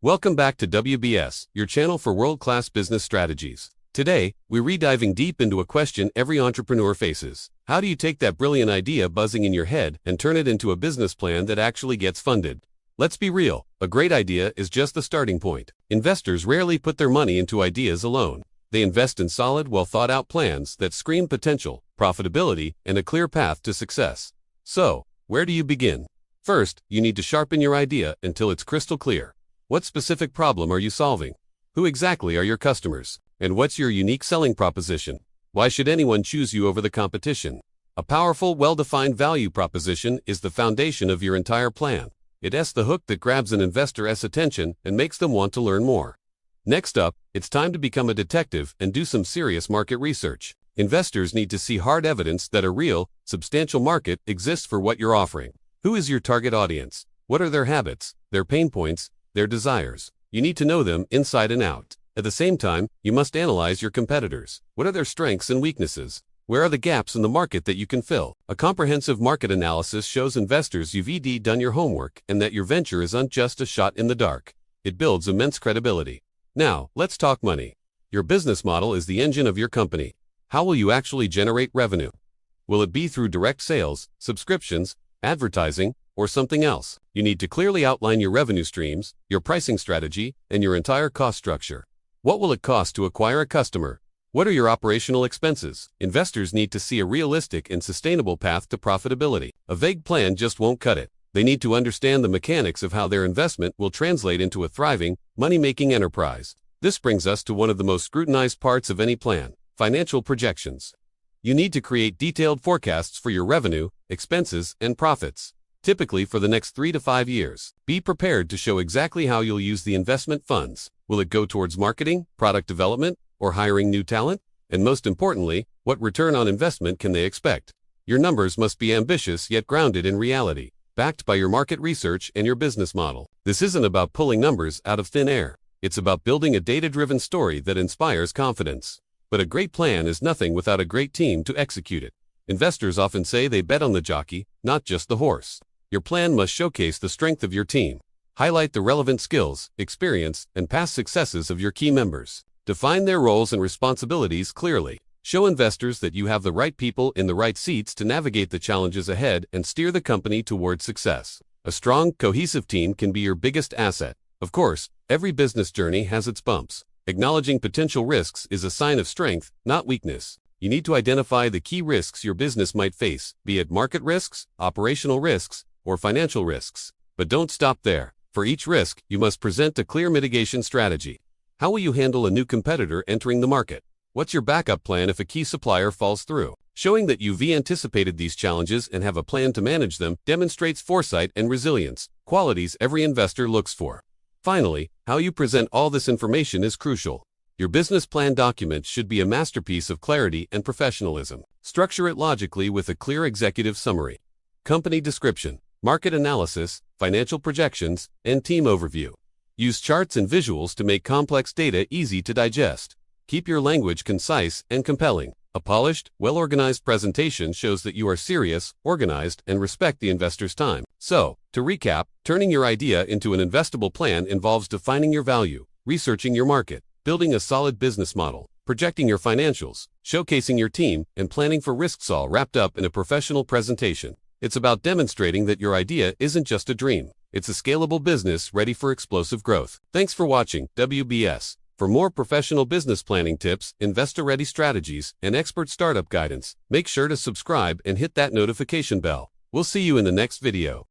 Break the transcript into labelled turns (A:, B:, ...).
A: Welcome back to WBS, your channel for world-class business strategies. Today, we're diving deep into a question every entrepreneur faces. How do you take that brilliant idea buzzing in your head and turn it into a business plan that actually gets funded? Let's be real, a great idea is just the starting point. Investors rarely put their money into ideas alone. They invest in solid, well-thought-out plans that scream potential, profitability, and a clear path to success. So, where do you begin? First, you need to sharpen your idea until it's crystal clear. What specific problem are you solving? Who exactly are your customers? And what's your unique selling proposition? Why should anyone choose you over the competition? A powerful, well-defined value proposition is the foundation of your entire plan. It's the hook that grabs an investor's attention and makes them want to learn more. Next up, it's time to become a detective and do some serious market research. Investors need to see hard evidence that a real, substantial market exists for what you're offering. Who is your target audience? What are their habits, their pain points, their desires? You need to know them inside and out. At the same time, you must analyze your competitors. What are their strengths and weaknesses? Where are the gaps in the market that you can fill? A comprehensive market analysis shows investors you've done your homework and that your venture isn't just a shot in the dark. It builds immense credibility. Now, let's talk money. Your business model is the engine of your company. How will you actually generate revenue? Will it be through direct sales, subscriptions, advertising, or something else? You need to clearly outline your revenue streams, your pricing strategy, and your entire cost structure. What will it cost to acquire a customer? What are your operational expenses? Investors need to see a realistic and sustainable path to profitability. A vague plan just won't cut it. They need to understand the mechanics of how their investment will translate into a thriving, money-making enterprise. This brings us to one of the most scrutinized parts of any plan: financial projections. You need to create detailed forecasts for your revenue, expenses, and profits, typically for the next 3 to 5 years. Be prepared to show exactly how you'll use the investment funds. Will it go towards marketing, product development, or hiring new talent? And most importantly, what return on investment can they expect? Your numbers must be ambitious yet grounded in reality, backed by your market research and your business model. This isn't about pulling numbers out of thin air. It's about building a data-driven story that inspires confidence. But a great plan is nothing without a great team to execute it. Investors often say they bet on the jockey, not just the horse. Your plan must showcase the strength of your team. Highlight the relevant skills, experience, and past successes of your key members. Define their roles and responsibilities clearly. Show investors that you have the right people in the right seats to navigate the challenges ahead and steer the company toward success. A strong, cohesive team can be your biggest asset. Of course, every business journey has its bumps. Acknowledging potential risks is a sign of strength, not weakness. You need to identify the key risks your business might face, be it market risks, operational risks, or financial risks. But don't stop there. For each risk, you must present a clear mitigation strategy. How will you handle a new competitor entering the market? What's your backup plan if a key supplier falls through? Showing that you've anticipated these challenges and have a plan to manage them demonstrates foresight and resilience, qualities every investor looks for. Finally, how you present all this information is crucial. Your business plan document should be a masterpiece of clarity and professionalism. Structure it logically with a clear executive summary, company description, market analysis, financial projections, and team overview. Use charts and visuals to make complex data easy to digest. Keep your language concise and compelling. A polished, well-organized presentation shows that you are serious, organized, and respect the investor's time. So, to recap, turning your idea into an investable plan involves defining your value, researching your market, building a solid business model, projecting your financials, showcasing your team, and planning for risks, all wrapped up in a professional presentation. It's about demonstrating that your idea isn't just a dream. It's a scalable business ready for explosive growth. Thanks for watching WBS. For more professional business planning tips, investor-ready strategies, and expert startup guidance, make sure to subscribe and hit that notification bell. We'll see you in the next video.